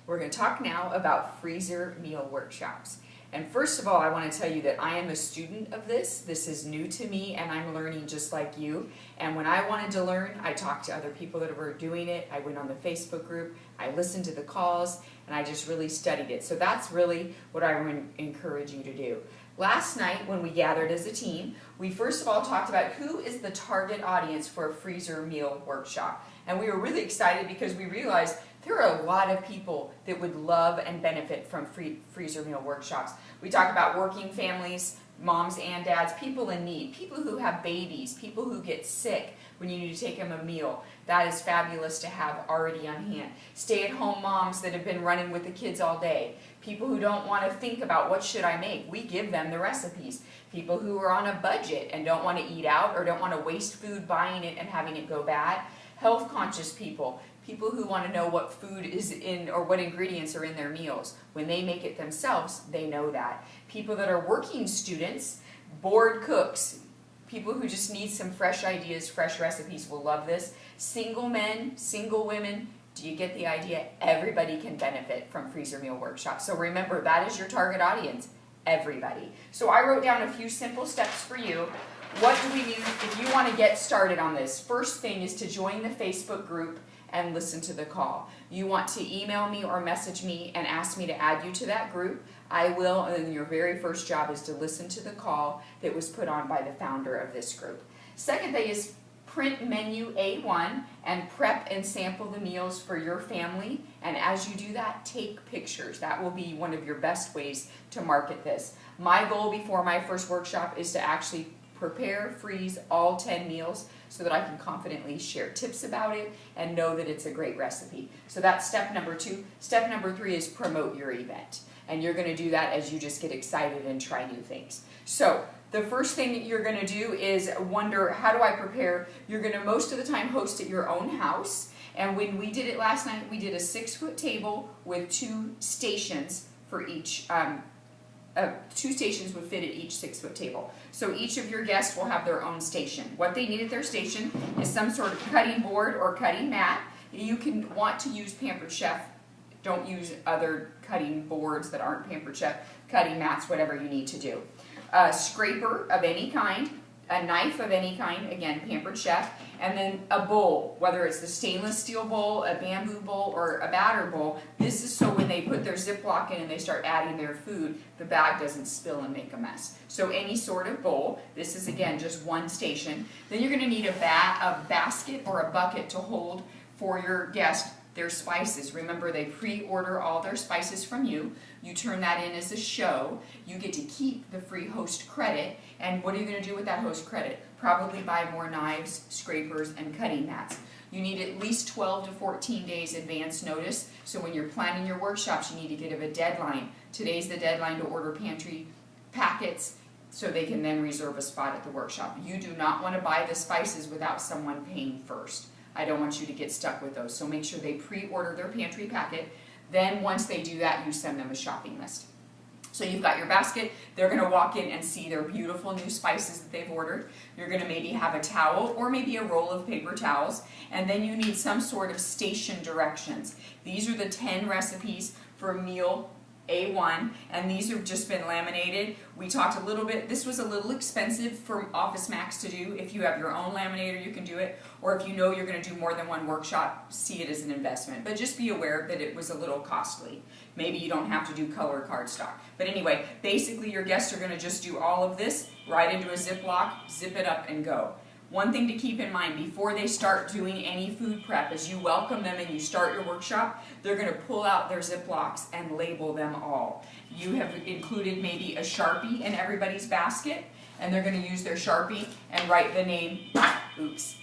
We're going to talk now about freezer meal workshops. And first of all, I want to tell you that I am a student of this. This is new to me and I'm learning just like you. And when I wanted to learn, I talked to other people that were doing it. I went on the Facebook group, I listened to the calls, and I just really studied it. So that's really what I would encourage you to do. Last night when we gathered as a team, we first of all talked about who is the target audience for a freezer meal workshop. And we were really excited because we realized there are a lot of people that would love and benefit from freezer meal workshops. We talk about working families, moms and dads, people in need, people who have babies, people who get sick when you need to take them a meal. That is fabulous to have already on hand. Stay-at-home moms that have been running with the kids all day. People who don't want to think about what should I make. We give them the recipes. People who are on a budget and don't want to eat out or don't want to waste food buying it and having it go bad. Health conscious people. People who want to know what food is in or what ingredients are in their meals. When they make it themselves, they know that. People that are working students, bored cooks, people who just need some fresh ideas, fresh recipes will love this. Single men, single women, do you get the idea? Everybody can benefit from freezer meal workshops. So remember, that is your target audience, everybody. So I wrote down a few simple steps for you. What do we do if you want to get started on this? First thing is to join the Facebook group and listen to the call. You want to email me or message me and ask me to add you to that group. I will, and your very first job is to listen to the call that was put on by the founder of this group. Second thing is print menu A1 and prep and sample the meals for your family. And as you do that, take pictures. That will be one of your best ways to market this. My goal before my first workshop is to actually prepare, freeze all 10 meals so that I can confidently share tips about it and know that it's a great recipe. So that's step number 2. Step number 3 is promote your event. And you're going to do that as you just get excited and try new things. So the first thing that you're going to do is wonder, how do I prepare? You're going to most of the time host at your own house. And when we did it last night, we did a 6-foot table with 2 stations for each 2 stations would fit at each 6-foot table. So each of your guests will have their own station. What they need at their station is some sort of cutting board or cutting mat. You can want to use Pampered Chef. Don't use other cutting boards that aren't Pampered Chef. Cutting mats, whatever you need to do. A scraper of any kind, a knife of any kind, again, Pampered Chef, and then a bowl, whether it's the stainless steel bowl, a bamboo bowl, or a batter bowl. This is so when they put their Ziploc in and they start adding their food, the bag doesn't spill and make a mess. So any sort of bowl. This is, again, just one station. Then you're going to need a basket or a bucket to hold for your guest their spices. Remember, they pre-order all their spices from you. You turn that in as a show. You get to keep the free host credit. And what are you going to do with that host credit? Probably buy more knives, scrapers, and cutting mats. You need at least 12 to 14 days advance notice. So when you're planning your workshops, you need to give a deadline. Today's the deadline to order pantry packets so they can then reserve a spot at the workshop. You do not want to buy the spices without someone paying first. I don't want you to get stuck with those. So make sure they pre-order their pantry packet. Then once they do that, you send them a shopping list. So you've got your basket. They're going to walk in and see their beautiful new spices that they've ordered. You're going to maybe have a towel or maybe a roll of paper towels. And then you need some sort of station directions. These are the 10 recipes for meal A1, and these have just been laminated. We talked a little bit, this was a little expensive for Office Max to do. If you have your own laminator, you can do it, or if you know you're going to do more than one workshop, see it as an investment. But just be aware that it was a little costly. Maybe you don't have to do color cardstock. But anyway, basically your guests are going to just do all of this right into a Ziploc, zip it up, and go. One thing to keep in mind before they start doing any food prep is you welcome them and you start your workshop, they're going to pull out their Ziplocs and label them all. You have included maybe a Sharpie in everybody's basket, and they're going to use their Sharpie and write the name,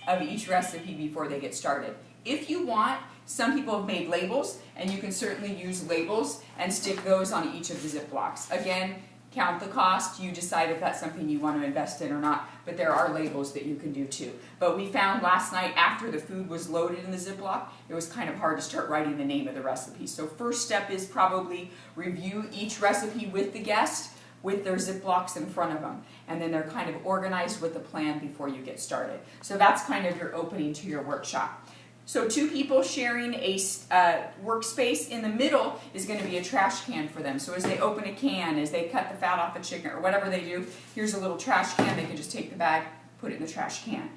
of each recipe before they get started. If you want, some people have made labels, and you can certainly use labels and stick those on each of the Ziplocs. Again, count the cost, you decide if that's something you want to invest in or not, but there are labels that you can do too. But we found last night after the food was loaded in the Ziploc, it was kind of hard to start writing the name of the recipe. So first step is probably review each recipe with the guest with their Ziplocs in front of them. And then they're kind of organized with a plan before you get started. So that's kind of your opening to your workshop. So 2 people sharing a workspace. In the middle is going to be a trash can for them. So as they open a can, as they cut the fat off the chicken or whatever they do, here's a little trash can. They can just take the bag, put it in the trash can.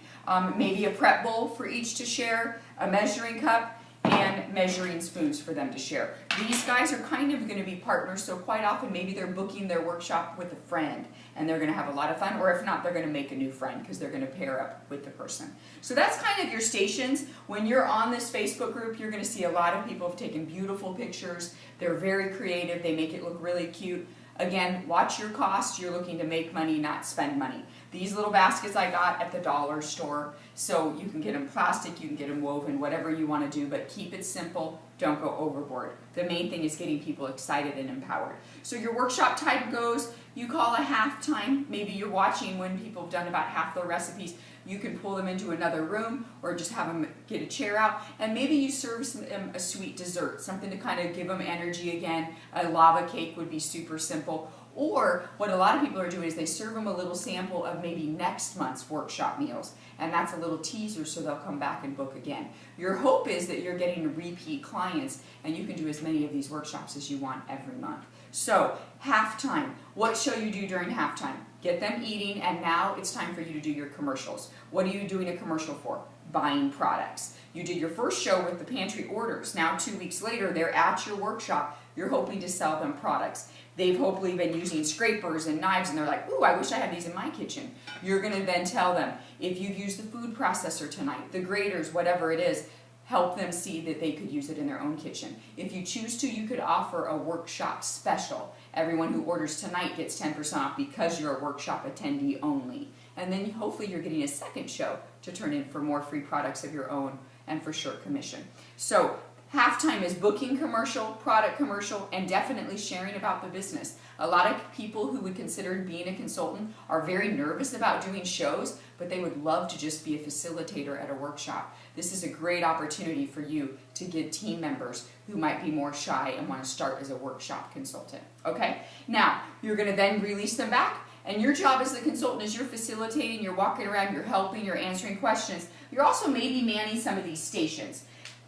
Maybe a prep bowl for each to share, a measuring cup, and measuring spoons for them to share. These guys are kind of going to be partners, so quite often maybe they're booking their workshop with a friend and they're going to have a lot of fun, or if not, they're going to make a new friend because they're going to pair up with the person. So that's kind of your stations. When you're on this Facebook group, you're going to see a lot of people have taken beautiful pictures. They're very creative. They make it look really cute. Again, watch your costs. You're looking to make money, not spend money. These little baskets I got at the dollar store, so you can get them plastic, you can get them woven, whatever you want to do, but keep it simple, don't go overboard. The main thing is getting people excited and empowered. So your workshop time goes, you call a half time, maybe you're watching when people have done about half their recipes, you can pull them into another room or just have them get a chair out, and maybe you serve them a sweet dessert, something to kind of give them energy again. A lava cake would be super simple. Or what a lot of people are doing is they serve them a little sample of maybe next month's workshop meals, and that's a little teaser so they'll come back and book again. Your hope is that you're getting repeat clients and you can do as many of these workshops as you want every month. So halftime, what shall you do during halftime? Get them eating, and now it's time for you to do your commercials. What are you doing a commercial for? Buying products. You did your first show with the pantry orders. Now 2 weeks later, they're at your workshop. You're hoping to sell them products. They've hopefully been using scrapers and knives, and they're like, ooh, I wish I had these in my kitchen. You're going to then tell them, if you've used the food processor tonight, the graters, whatever it is, help them see that they could use it in their own kitchen. If you choose to, you could offer a workshop special. Everyone who orders tonight gets 10% off because you're a workshop attendee only. And then hopefully you're getting a second show to turn in for more free products of your own and for short commission. So halftime is booking commercial, product commercial, and definitely sharing about the business. A lot of people who would consider being a consultant are very nervous about doing shows, but they would love to just be a facilitator at a workshop. This is a great opportunity for you to get team members who might be more shy and want to start as a workshop consultant. Okay? Now, you're going to then release them back, and your job as the consultant is you're facilitating, you're walking around, you're helping, you're answering questions. You're also maybe manning some of these stations.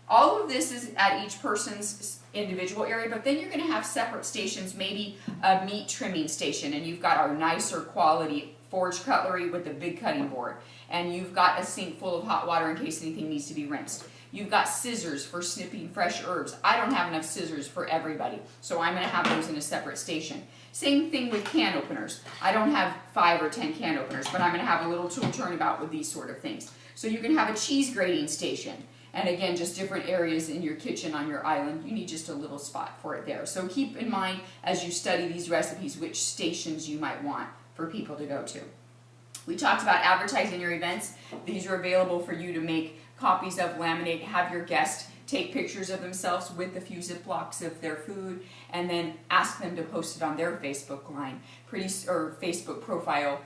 All of this is at each person's individual area, but then you're going to have separate stations, maybe a meat trimming station, and you've got our nicer quality forged cutlery with the big cutting board, and you've got a sink full of hot water in case anything needs to be rinsed. You've got scissors for snipping fresh herbs. I don't have enough scissors for everybody, so I'm going to have those in a separate station. Same thing with can openers. I don't have 5 or 10 can openers, but I'm going to have a little tool turnabout with these sort of things. So you can have a cheese grating station. And again, just different areas in your kitchen on your island. You need just a little spot for it there. So keep in mind as you study these recipes which stations you might want for people to go to. We talked about advertising your events. These are available for you to make copies of, laminate, have your guest take pictures of themselves with a few Ziplocs of their food, and then ask them to post it on their Facebook line, or Facebook profile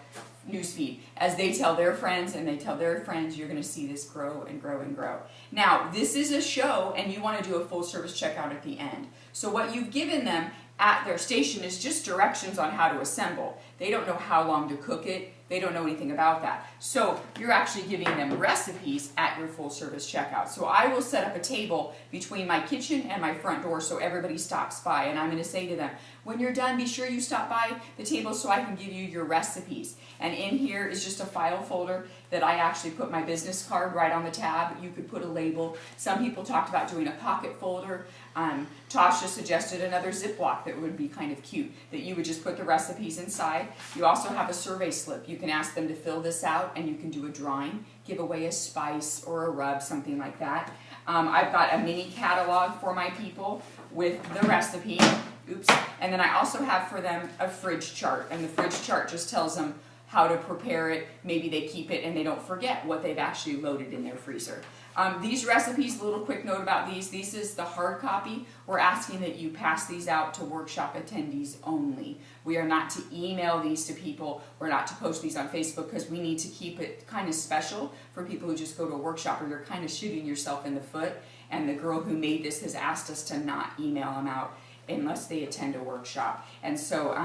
newsfeed. As they tell their friends and they tell their friends, you're going to see this grow and grow and grow. Now, this is a show, and you want to do a full service checkout at the end. So what you've given them at their station is just directions on how to assemble. They don't know how long to cook it. They don't know anything about that. So you're actually giving them recipes at your full service checkout. So I will set up a table between my kitchen and my front door so everybody stops by, and I'm going to say to them, when you're done, be sure you stop by the table so I can give you your recipes. And in here is just a file folder that I actually put my business card right on the tab. You could put a label. Some people talked about doing a pocket folder. Tasha suggested another Ziploc that would be kind of cute, that you would just put the recipes inside. You also have a survey slip. You can ask them to fill this out, and you can do a drawing, give away a spice or a rub, something like that. I've got a mini catalog for my people with the recipe. Oops. And then I also have for them a fridge chart, and the fridge chart just tells them how to prepare it. Maybe they keep it and they don't forget what they've actually loaded in their freezer. These recipes, a little quick note about these. This is the hard copy. We're asking that you pass these out to workshop attendees only. We are not to email these to people. We're not to post these on Facebook because we need to keep it kind of special for people who just go to a workshop, or you're kind of shooting yourself in the foot. And the girl who made this has asked us to not email them out unless they attend a workshop. And so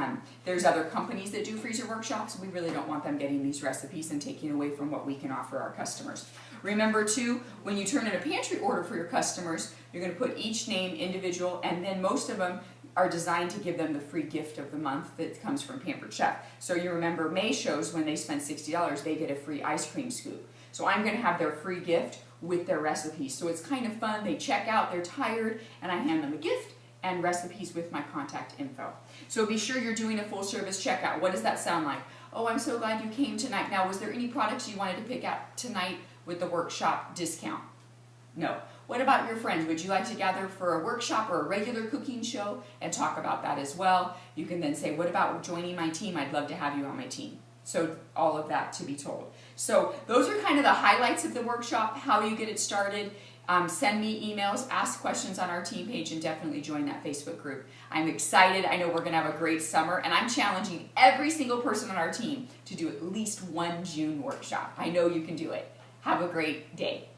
there's other companies that do freezer workshops. We really don't want them getting these recipes and taking away from what we can offer our customers. Remember too, when you turn in a pantry order for your customers, you're going to put each name individual, and then most of them are designed to give them the free gift of the month that comes from Pampered Chef. So you remember May shows when they spend $60, they get a free ice cream scoop. So I'm going to have their free gift with their recipes. So it's kind of fun. They check out, they're tired, and I hand them a gift and recipes with my contact info. So be sure you're doing a full service checkout. What does that sound like? Oh, I'm so glad you came tonight. Now, was there any products you wanted to pick out tonight with the workshop discount? No. What about your friends? Would you like to gather for a workshop or a regular cooking show and talk about that as well? You can then say, what about joining my team? I'd love to have you on my team. So all of that to be told. So those are kind of the highlights of the workshop, how you get it started. Send me emails, ask questions on our team page, and definitely join that Facebook group. I'm excited. I know we're going to have a great summer, and I'm challenging every single person on our team to do at least one June workshop. I know you can do it. Have a great day.